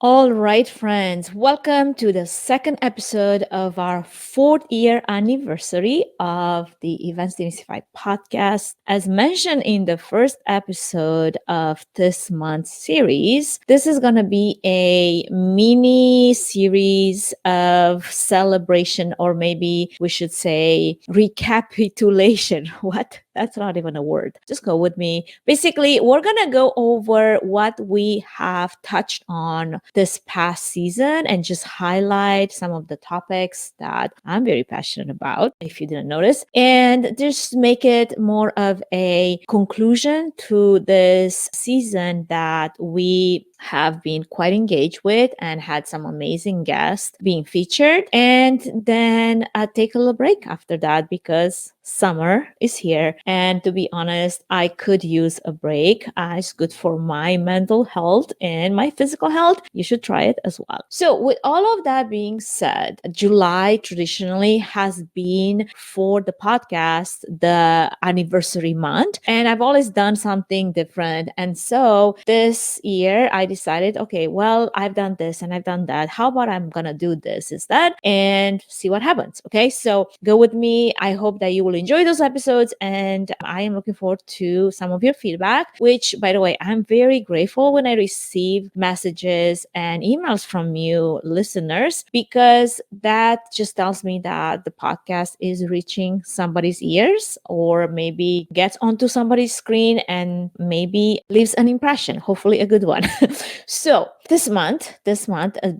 All right, friends, welcome to the second episode of our fourth year anniversary of the Events Demystified Podcast. As mentioned in the first episode of this month's series, this is going to be a mini series of celebration, or maybe we should say recapitulation. What? That's not even a word. Just go with me. Basically, we're going to go over what we have touched on this past season and just highlight some of the topics that I'm very passionate about, if you didn't notice, and just make it more of a conclusion to this season that we have been quite engaged with and had some amazing guests being featured. And then take a little break after that because summer is here. And to be honest, I could use a break. It's good for my mental health and my physical health. You should try it as well. So with all of that being said, July traditionally has been for the podcast the anniversary month. And I've always done something different. And so this year I decided, okay, well, I've done this and I've done that. How about I'm going to do this instead and see what happens? Okay, so go with me. I hope that you will enjoy those episodes, and I am looking forward to some of your feedback, which, by the way, I'm very grateful when I receive messages and emails from you listeners, because that just tells me that the podcast is reaching somebody's ears, or maybe gets onto somebody's screen and maybe leaves an impression, hopefully a good one. So this month,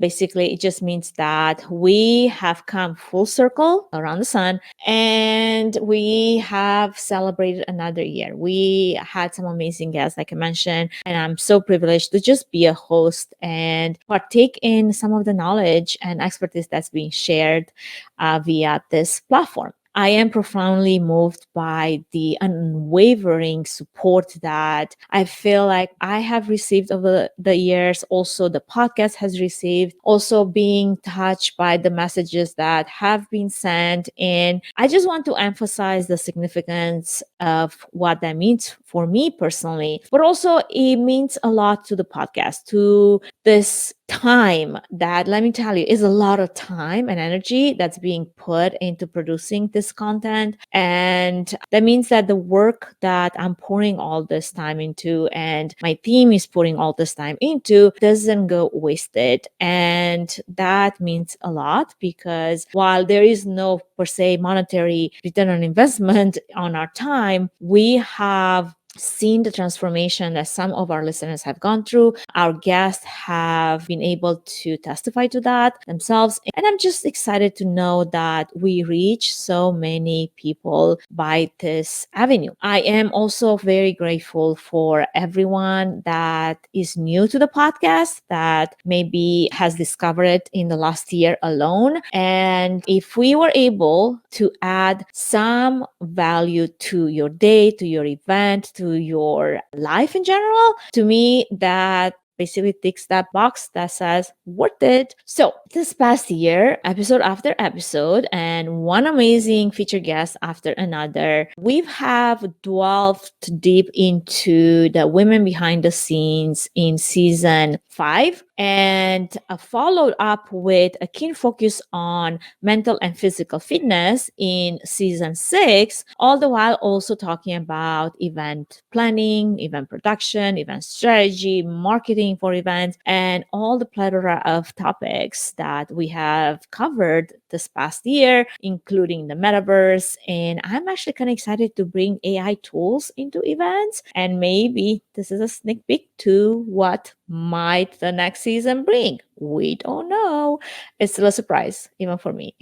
basically it just means that we have come full circle around the sun and we have celebrated another year. We had some amazing guests, like I mentioned, and I'm so privileged to just be a host and partake in some of the knowledge and expertise that's being shared via this platform. I am profoundly moved by the unwavering support that I feel like I have received over the years. Also, the podcast has received, also being touched by the messages that have been sent. And I just want to emphasize the significance of what that means for me personally, but also it means a lot to the podcast, to this time that, let me tell you, is a lot of time and energy that's being put into producing this content. And that means that the work that I'm pouring all this time into and my team is putting all this time into doesn't go wasted. And that means a lot, because while there is no per se monetary return on investment on our time, we have seen the transformation that some of our listeners have gone through. Our guests have been able to testify to that themselves. And I'm just excited to know that we reach so many people by this avenue. I am also very grateful for everyone that is new to the podcast, that maybe has discovered it in the last year alone. And if we were able to add some value to your day, to your event, to your life in general, to me, that basically ticks that box that says worth it. So this past year, episode after episode, and one amazing featured guest after another, we have delved deep into the women behind the scenes in season 5, and followed up with a keen focus on mental and physical fitness in season 6, all the while also talking about event planning, event production, event strategy, marketing for events, and all the plethora of topics that we have covered this past year, including the metaverse. And I'm actually kind of excited to bring AI tools into events, and maybe this is a sneak peek to what might the next season bring. We don't know. It's still a surprise, even for me.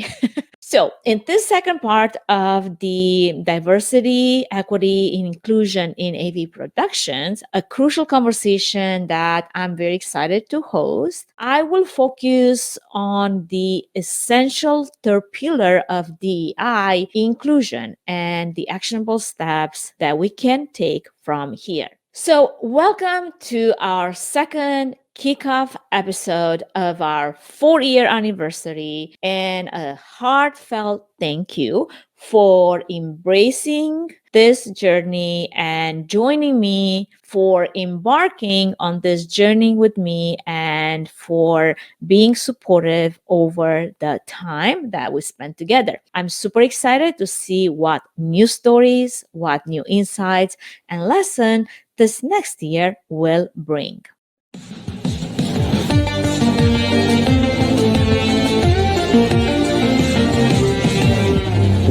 So, in this second part of the diversity, equity, and inclusion in AV productions, a crucial conversation that I'm very excited to host, I will focus on the essential third pillar of DEI, inclusion, and the actionable steps that we can take from here. So, welcome to our second kickoff episode of our 4-year anniversary and a heartfelt thank you for embracing this journey and joining me, for embarking on this journey with me, and for being supportive over the time that we spent together. I'm super excited to see what new stories, what new insights and lessons this next year will bring.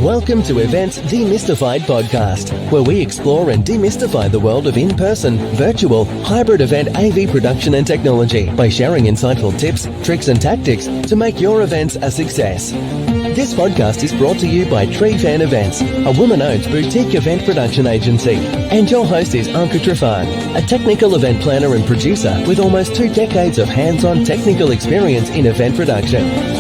Welcome to Events Demystified Podcast, where we explore and demystify the world of in-person, virtual, hybrid event AV production and technology by sharing insightful tips, tricks and tactics to make your events a success. This podcast is brought to you by Tree Fan Events, a woman-owned boutique event production agency. And your host is Anka Trifan, a technical event planner and producer with almost 2 decades of hands-on technical experience in event production.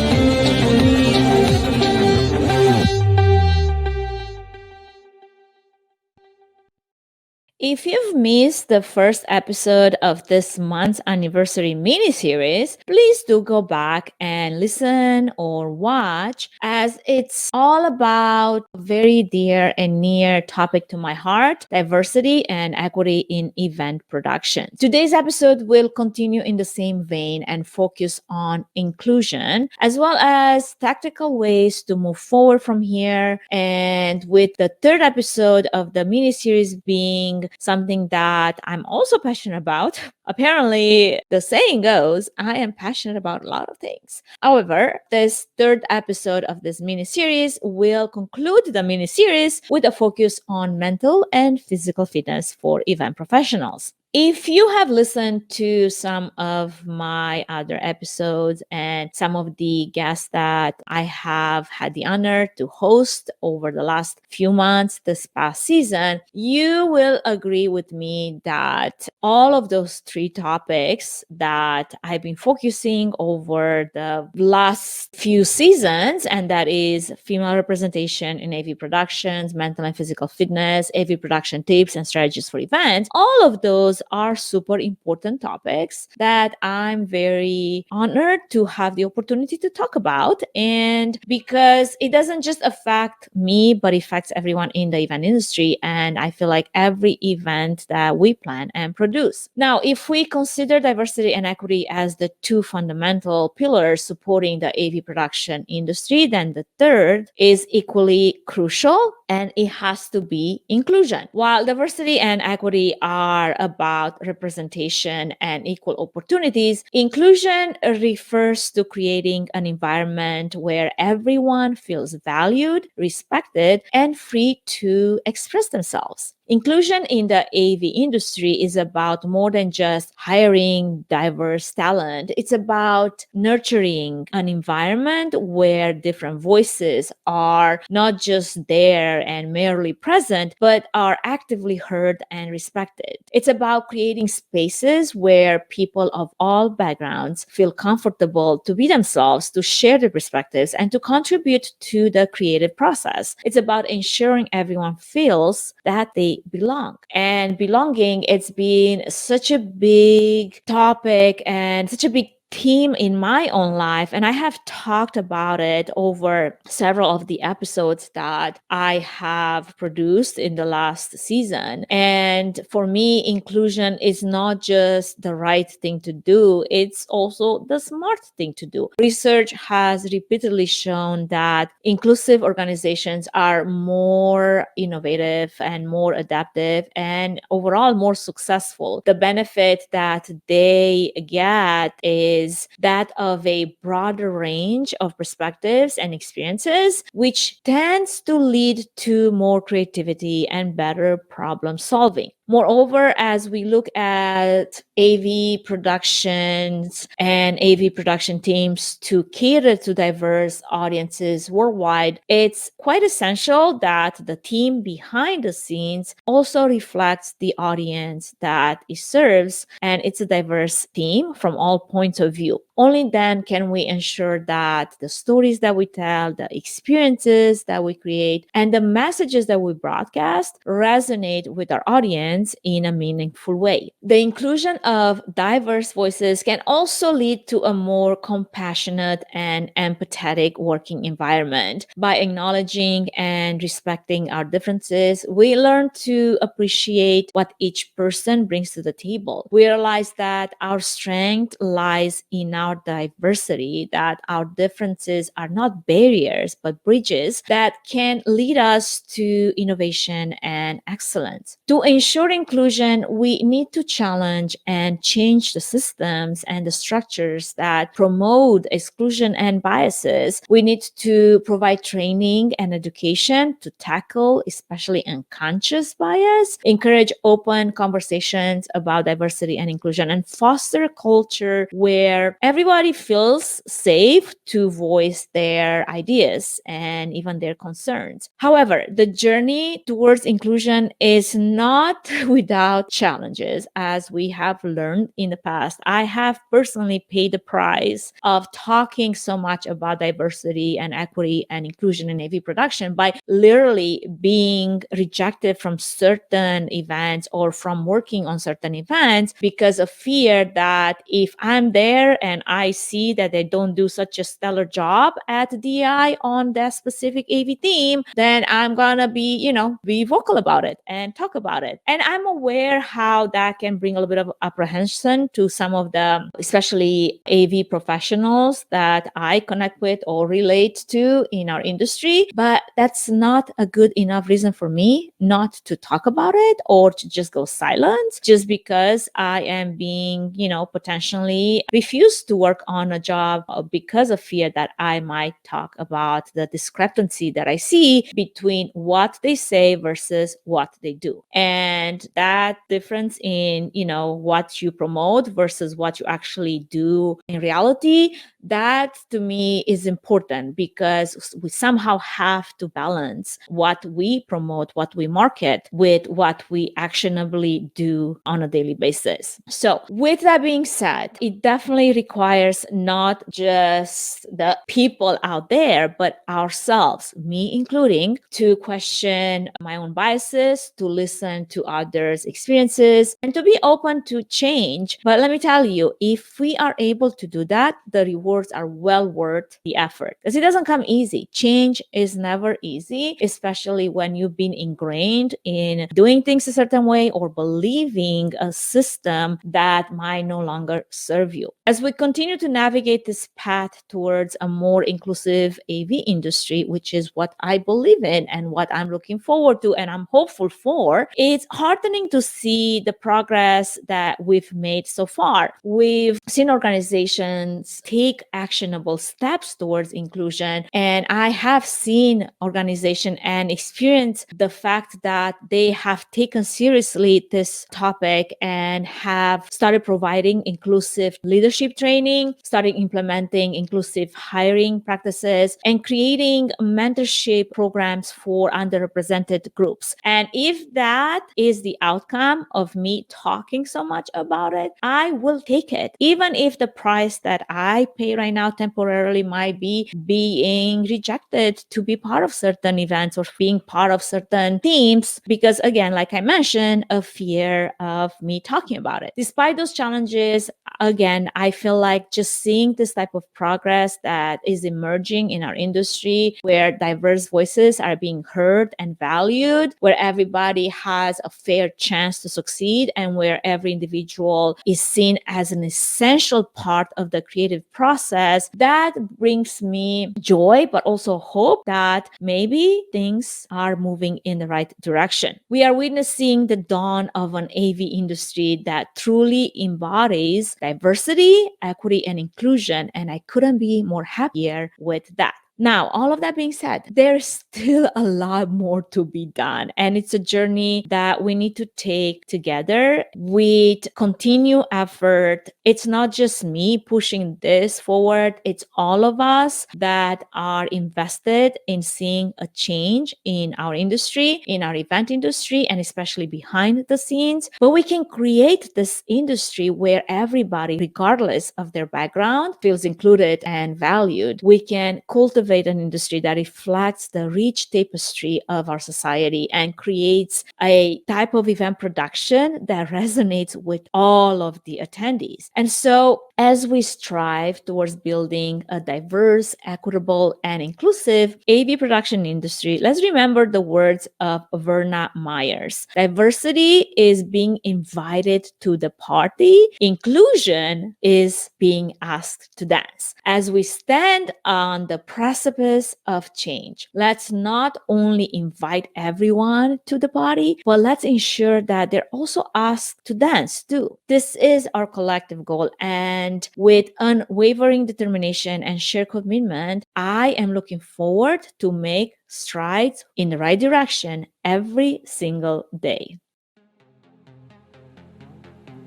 If you've missed the first episode of this month's anniversary mini-series, please do go back and listen or watch, as it's all about a very dear and near topic to my heart: diversity and equity in event production. Today's episode will continue in the same vein and focus on inclusion, as well as tactical ways to move forward from here, and with the third episode of the mini-series being something that I'm also passionate about. Apparently, the saying goes, I am passionate about a lot of things. However, this third episode of this mini-series will conclude the mini-series with a focus on mental and physical fitness for event professionals. If you have listened to some of my other episodes and some of the guests that I have had the honor to host over the last few months this past season, you will agree with me that all of those 3 topics that I've been focusing over the last few seasons, and that is female representation in AV productions, mental and physical fitness, AV production tips and strategies for events, all of those are super important topics that I'm very honored to have the opportunity to talk about. And because it doesn't just affect me, but affects everyone in the event industry. And I feel like every event that we plan and produce. Now, if we consider diversity and equity as the 2 fundamental pillars supporting the AV production industry, then the third is equally crucial, and it has to be inclusion. While diversity and equity are about representation and equal opportunities, inclusion refers to creating an environment where everyone feels valued, respected, and free to express themselves. Inclusion in the AV industry is about more than just hiring diverse talent. It's about nurturing an environment where different voices are not just there and merely present, but are actively heard and respected. It's about creating spaces where people of all backgrounds feel comfortable to be themselves, to share their perspectives, and to contribute to the creative process. It's about ensuring everyone feels that they belong. And belonging, it's been such a big topic and such a big theme in my own life, and I have talked about it over several of the episodes that I have produced in the last season. And for me, inclusion is not just the right thing to do, it's also the smart thing to do. Research has repeatedly shown that inclusive organizations are more innovative and more adaptive and overall more successful. The benefit that they get is that of a broader range of perspectives and experiences, which tends to lead to more creativity and better problem solving. Moreover, as we look at AV productions and AV production teams to cater to diverse audiences worldwide, it's quite essential that the team behind the scenes also reflects the audience that it serves, and it's a diverse team from all points of view. only then can we ensure that the stories that we tell, the experiences that we create, and the messages that we broadcast resonate with our audience in a meaningful way. The inclusion of diverse voices can also lead to a more compassionate and empathetic working environment. By acknowledging and respecting our differences, we learn to appreciate what each person brings to the table. We realize that our strength lies in our diversity, that our differences are not barriers but bridges that can lead us to innovation and excellence. To ensure inclusion, we need to challenge and change the systems and the structures that promote exclusion and biases. We need to provide training and education to tackle especially unconscious bias, encourage open conversations about diversity and inclusion, and foster a culture where everybody feels safe to voice their ideas and even their concerns. However, the journey towards inclusion is not without challenges. As we have learned in the past, I have personally paid the price of talking so much about diversity and equity and inclusion in AV production by literally being rejected from certain events or from working on certain events because of fear that if I'm there and I see that they don't do such a stellar job at DI on that specific AV team, then I'm gonna be vocal about it and talk about it. And I'm aware how that can bring a little bit of apprehension to some of the, especially AV professionals that I connect with or relate to in our industry. But that's not a good enough reason for me not to talk about it or to just go silent just because I am being, potentially refused to work on a job because of fear that I might talk about the discrepancy that I see between what they say versus what they do. And that difference in, what you promote versus what you actually do in reality, that to me is important because we somehow have to balance what we promote, what we market with what we actionably do on a daily basis. So with that being said, it definitely requires not just the people out there, but ourselves, me including, to question my own biases, to listen to others' experiences, and to be open to change. But let me tell you, if we are able to do that, the rewards are well worth the effort because it doesn't come easy. Change is never easy, especially when you've been ingrained in doing things a certain way or believing a system that might no longer serve you. As we continue to navigate this path towards a more inclusive AV industry, which is what I believe in and what I'm looking forward to and I'm hopeful for, it's heartening to see the progress that we've made so far. We've seen organizations take actionable steps towards inclusion, and I have seen organization and experience the fact that they have taken seriously this topic and have started providing inclusive leadership training, started implementing inclusive hiring practices, and creating mentorship programs for underrepresented groups. And if that is the outcome of me talking so much about it, I will take it. Even if the price that I pay right now temporarily might be being rejected to be part of certain events or being part of certain teams, because again, like I mentioned, a fear of me talking about it. Despite those challenges, again, I feel like just seeing this type of progress that is emerging in our industry, where diverse voices are being heard and valued, where everybody has a fair chance to succeed, and where every individual is seen as an essential part of the creative process, that brings me joy, but also hope that maybe things are moving in the right direction. We are witnessing the dawn of an AV industry that truly embodies diversity, equity, and inclusion, and I couldn't be more happier with that. Now, all of that being said, there's still a lot more to be done. And it's a journey that we need to take together with continued effort. It's not just me pushing this forward, it's all of us that are invested in seeing a change in our industry, in our event industry, and especially behind the scenes. But we can create this industry where everybody, regardless of their background, feels included and valued. We can cultivate an industry that reflects the rich tapestry of our society and creates a type of event production that resonates with all of the attendees. And so, as we strive towards building a diverse, equitable, and inclusive AV production industry, let's remember the words of Verna Myers. Diversity is being invited to the party. Inclusion is being asked to dance. As we stand on the precipice of change, let's not only invite everyone to the party, but let's ensure that they're also asked to dance too. This is our collective goal. And with unwavering determination and shared commitment, I am looking forward to make strides in the right direction every single day.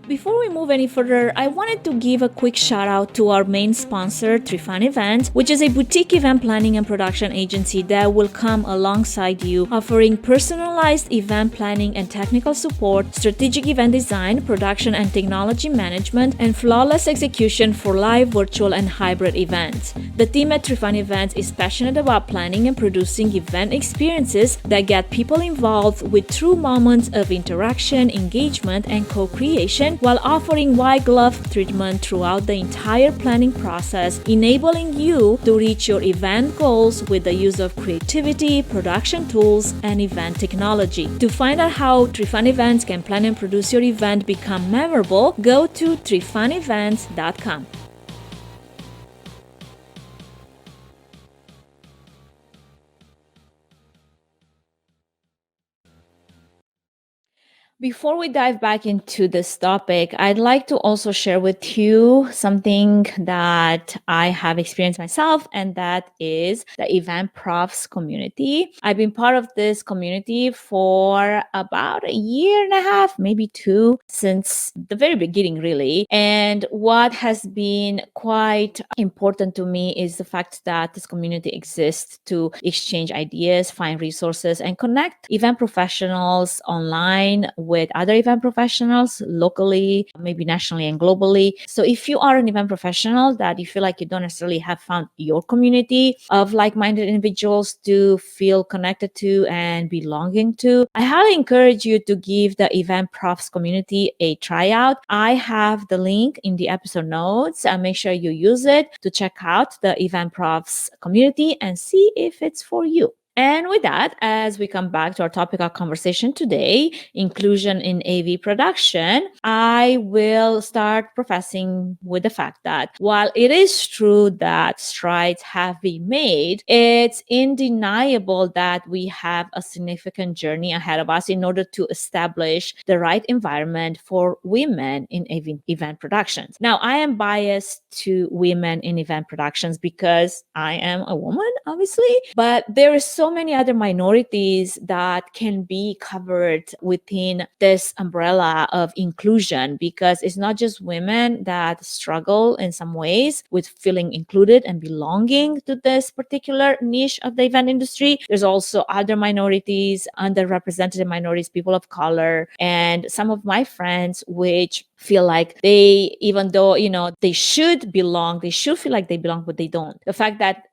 Before we move any further, I wanted to give a quick shout out to our main sponsor, Trifan Events, which is a boutique event planning and production agency that will come alongside you, offering personalized event planning and technical support, strategic event design, production and technology management, and flawless execution for live, virtual, and hybrid events. The team at Trifan Events is passionate about planning and producing event experiences that get people involved with true moments of interaction, engagement, and co-creation, while offering white glove treatment throughout the entire planning process, enabling you to reach your event goals with the use of creativity, production tools, and event technology. To find out how Trifan Events can plan and produce your event become memorable, go to trifanevents.com. Before we dive back into this topic, I'd like to also share with you something that I have experienced myself, and that is the Event Profs community. I've been part of this community for about a year and a half, maybe two, since the very beginning, really. And what has been quite important to me is the fact that this community exists to exchange ideas, find resources, and connect event professionals online with other event professionals locally, maybe nationally and globally. So if you are an event professional that you feel like you don't necessarily have found your community of like-minded individuals to feel connected to and belonging to, I highly encourage you to give the Event Profs community a tryout. I have the link in the episode notes. Make sure you use it to check out the Event Profs community and see if it's for you. And with that, as we come back to our topic of conversation today, inclusion in AV production, I will start professing with the fact that while it is true that strides have been made, it's undeniable that we have a significant journey ahead of us in order to establish the right environment for women in event productions. Now, I am biased to women in event productions because I am a woman, obviously, but there is so many other minorities that can be covered within this umbrella of inclusion, because it's not just women that struggle in some ways with feeling included and belonging to this particular niche of the event industry. There's also other minorities, underrepresented minorities, people of color, and some of my friends which feel like they, even though, they should belong, they should feel like they belong, but they don't. The fact that,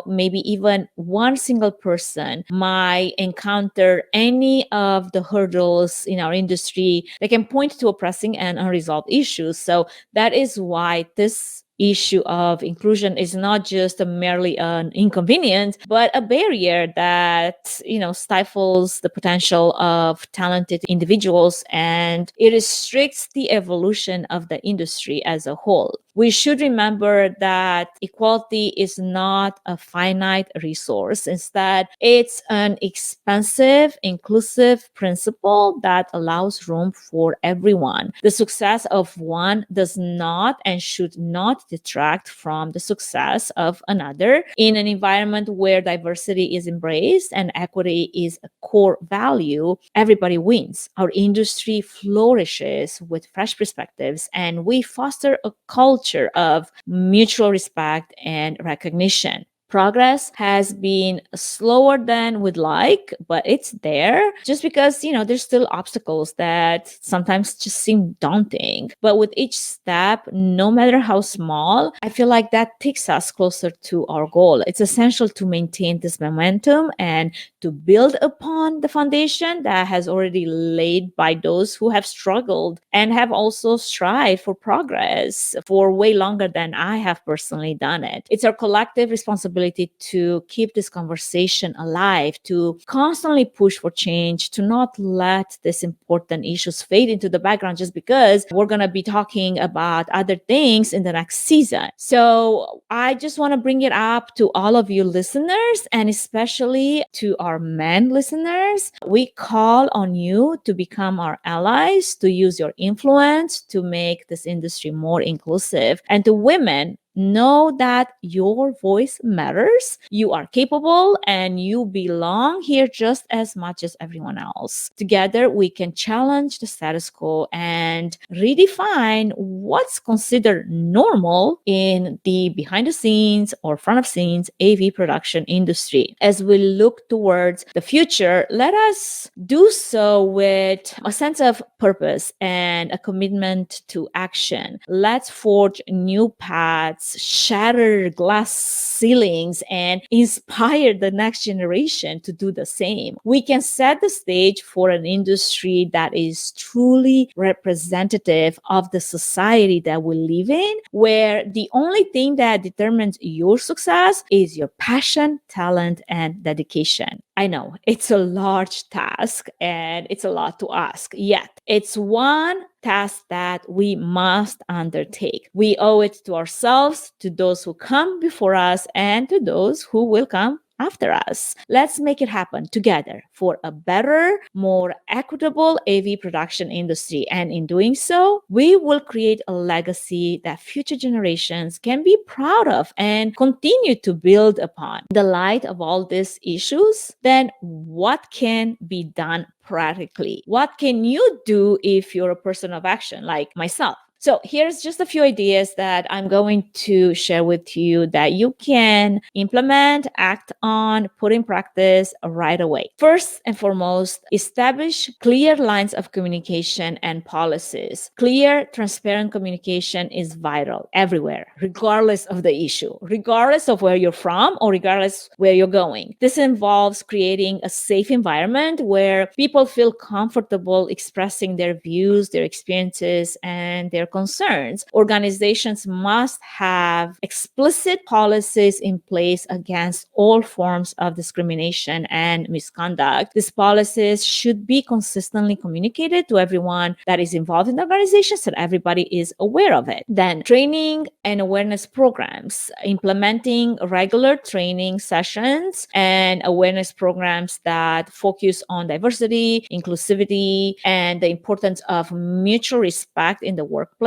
maybe even one single person might encounter any of the hurdles in our industry, they can point to a pressing and unresolved issues. So that is why this issue of inclusion is not just merely an inconvenience, but a barrier that, stifles the potential of talented individuals, and it restricts the evolution of the industry as a whole. We should remember that equality is not a finite resource. Instead, it's an expansive, inclusive principle that allows room for everyone. The success of one does not and should not not detract from the success of another. In an environment where diversity is embraced and equity is a core value, everybody wins. Our industry flourishes with fresh perspectives, and we foster a culture of mutual respect and recognition. Progress has been slower than we'd like, but it's there just because, there's still obstacles that sometimes just seem daunting. But with each step, no matter how small, I feel like that takes us closer to our goal. It's essential to maintain this momentum and to build upon the foundation that has already laid by those who have struggled and have also strived for progress for way longer than I have personally done it. It's our collective responsibility to keep this conversation alive, to constantly push for change, to not let these important issues fade into the background just because we're going to be talking about other things in the next season. So I just want to bring it up to all of you listeners, and especially to our men listeners. We call on you to become our allies, to use your influence to make this industry more inclusive. And to women, know that your voice matters. You are capable and you belong here just as much as everyone else. Together, we can challenge the status quo and redefine what's considered normal in the behind the scenes or front of scenes AV production industry. As we look towards the future, let us do so with a sense of purpose and a commitment to action. Let's forge new paths, shatter glass ceilings, and inspire the next generation to do the same. We can set the stage for an industry that is truly representative of the society that we live in, where the only thing that determines your success is your passion, talent, and dedication. I know it's a large task and it's a lot to ask, yet it's one task that we must undertake. We owe it to ourselves, to those who come before us, and to those who will come after us. Let's make it happen together for a better, more equitable AV production industry. And in doing so, we will create a legacy that future generations can be proud of and continue to build upon. In the light of all these issues, then what can be done practically? What can you do if you're a person of action like myself? So here's just a few ideas that I'm going to share with you that you can implement, act on, put in practice right away. First and foremost, establish clear lines of communication and policies. Clear, transparent communication is vital everywhere, regardless of the issue, regardless of where you're from or regardless where you're going. This involves creating a safe environment where people feel comfortable expressing their views, their experiences, and their concerns. Organizations must have explicit policies in place against all forms of discrimination and misconduct. These policies should be consistently communicated to everyone that is involved in the organization so that everybody is aware of it. Then, training and awareness programs, implementing regular training sessions and awareness programs that focus on diversity, inclusivity, and the importance of mutual respect in the workplace.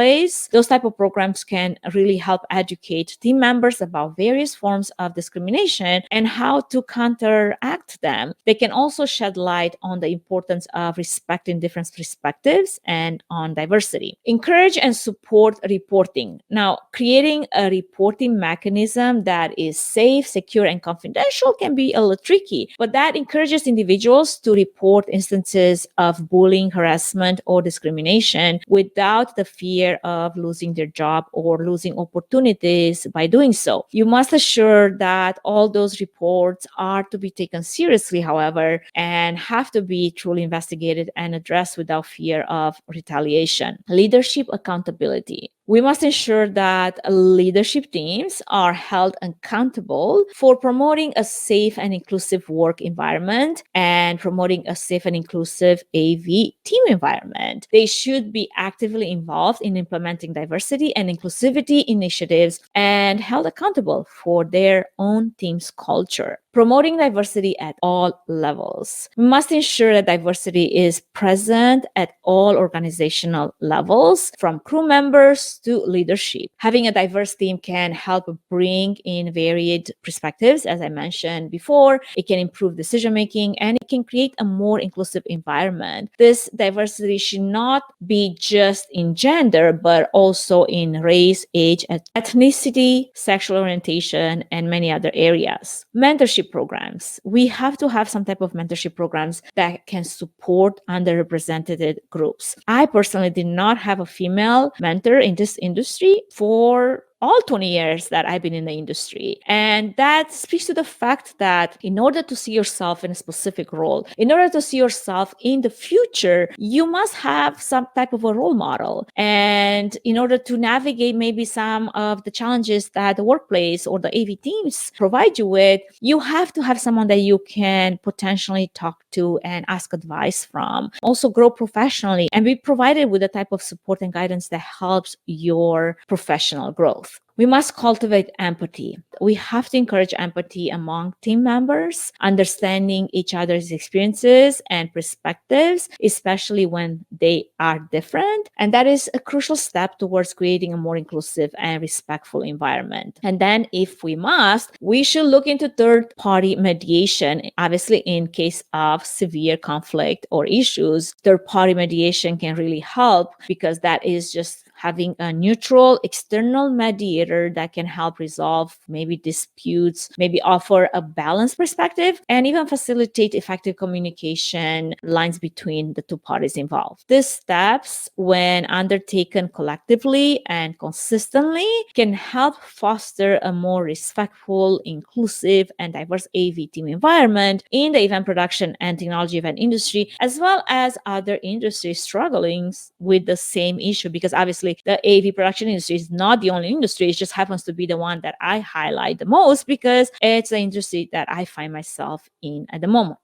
Those type of programs can really help educate team members about various forms of discrimination and how to counteract them. They can also shed light on the importance of respecting different perspectives and on diversity. Encourage and support reporting. Now, creating a reporting mechanism that is safe, secure, and confidential can be a little tricky, but that encourages individuals to report instances of bullying, harassment, or discrimination without the fear of losing their job or losing opportunities by doing so. You must assure that all those reports are to be taken seriously, however, and have to be truly investigated and addressed without fear of retaliation. Leadership accountability. We must ensure that leadership teams are held accountable for promoting a safe and inclusive work environment and promoting a safe and inclusive AV team environment. They should be actively involved in implementing diversity and inclusivity initiatives and held accountable for their own team's culture. promoting diversity at all levels. We must ensure that diversity is present at all organizational levels, from crew members to leadership. Having a diverse team can help bring in varied perspectives, as I mentioned before. It can improve decision making and it can create a more inclusive environment. This diversity should not be just in gender, but also in race, age, ethnicity, sexual orientation, and many other areas. Mentorship programs. We have to have some type of mentorship programs that can support underrepresented groups. I personally did not have a female mentor in this industry for all 20 years that I've been in the industry. And that speaks to the fact that in order to see yourself in a specific role, in order to see yourself in the future, you must have some type of a role model. And in order to navigate maybe some of the challenges that the workplace or the AV teams provide you with, you have to have someone that you can potentially talk to and ask advice from. Also grow professionally and be provided with the type of support and guidance that helps your professional growth. We must cultivate empathy. We have to encourage empathy among team members, understanding each other's experiences and perspectives, especially when they are different. And that is a crucial step towards creating a more inclusive and respectful environment. And then, if we must, we should look into third-party mediation, obviously in case of severe conflict or issues. Third-party mediation can really help because that is just having a neutral external mediator that can help resolve maybe disputes, maybe offer a balanced perspective, and even facilitate effective communication lines between the two parties involved. These steps, when undertaken collectively and consistently, can help foster a more respectful, inclusive, and diverse AV team environment in the event production and technology event industry, as well as other industries struggling with the same issue, because obviously the AV production industry is not the only industry. It just happens to be the one that I highlight the most because it's the industry that I find myself in at the moment.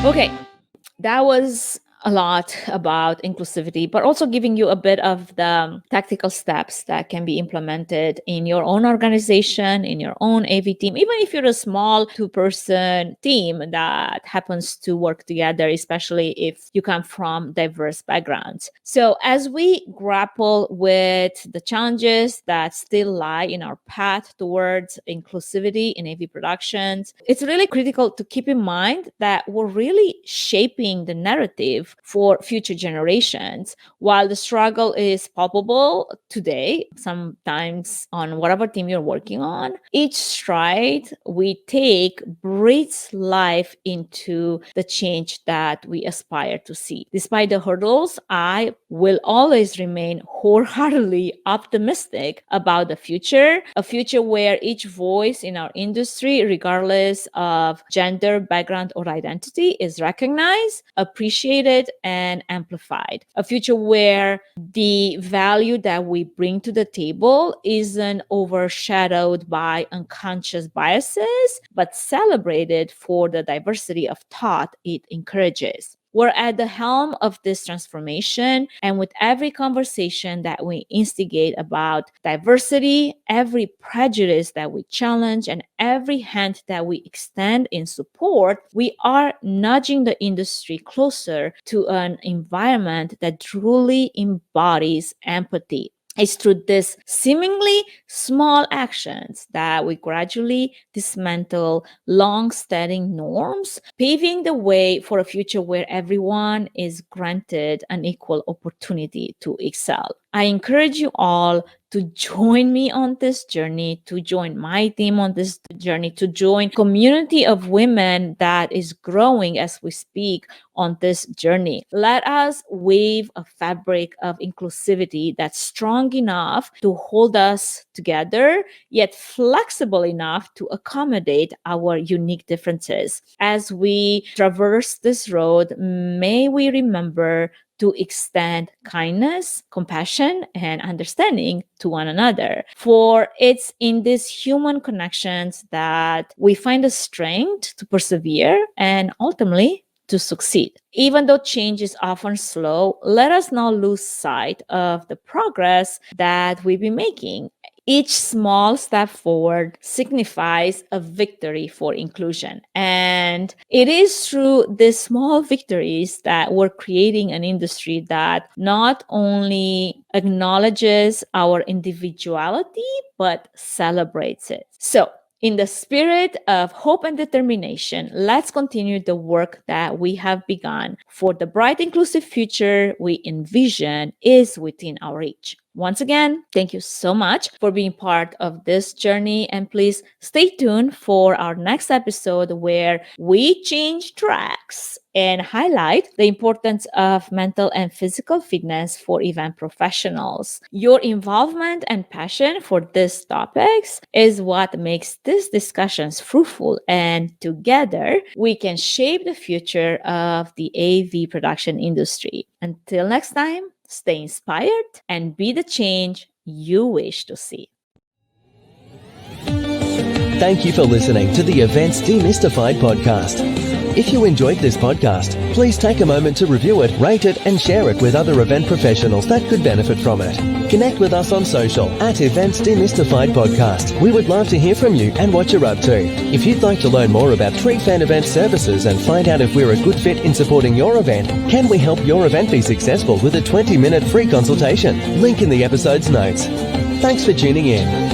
Okay, that was a lot about inclusivity, but also giving you a bit of the tactical steps that can be implemented in your own organization, in your own AV team, even if you're a small 2-person team that happens to work together, especially if you come from diverse backgrounds. So as we grapple with the challenges that still lie in our path towards inclusivity in AV productions, it's really critical to keep in mind that we're really shaping the narrative for future generations. While the struggle is palpable today, sometimes on whatever team you're working on, each stride we take breathes life into the change that we aspire to see. Despite the hurdles, I will always remain wholeheartedly optimistic about the future, a future where each voice in our industry, regardless of gender, background, or identity, is recognized, appreciated, and amplified. A future where the value that we bring to the table isn't overshadowed by unconscious biases, but celebrated for the diversity of thought it encourages. We're at the helm of this transformation, and with every conversation that we instigate about diversity, every prejudice that we challenge, and every hand that we extend in support, we are nudging the industry closer to an environment that truly embodies empathy. It's through these seemingly small actions that we gradually dismantle long-standing norms, paving the way for a future where everyone is granted an equal opportunity to excel. I encourage you all to join me on this journey, to join my team on this journey, to join a community of women that is growing as we speak on this journey. Let us weave a fabric of inclusivity that's strong enough to hold us together, yet flexible enough to accommodate our unique differences. As we traverse this road, may we remember to extend kindness, compassion, and understanding to one another. For it's in these human connections that we find the strength to persevere and ultimately to succeed. Even though change is often slow, let us not lose sight of the progress that we've been making. Each small step forward signifies a victory for inclusion. And it is through these small victories that we're creating an industry that not only acknowledges our individuality, but celebrates it. So, in the spirit of hope and determination, let's continue the work that we have begun, for the bright, inclusive future we envision is within our reach. Once again, thank you so much for being part of this journey, and please stay tuned for our next episode where we change tracks and highlight the importance of mental and physical fitness for event professionals. Your involvement and passion for these topics is what makes these discussions fruitful, and together we can shape the future of the AV production industry. Until next time, stay inspired and be the change you wish to see. Thank you for listening to the Events Demystified Podcast. If you enjoyed this podcast, please take a moment to review it, rate it, and share it with other event professionals that could benefit from it. Connect with us on social at Events Demystified Podcast. We would love to hear from you and what you're up to. If you'd like to learn more about Tree Fan Event services and find out if we're a good fit in supporting your event, can we help your event be successful with a 20-minute free consultation? Link in the episode's notes. Thanks for tuning in.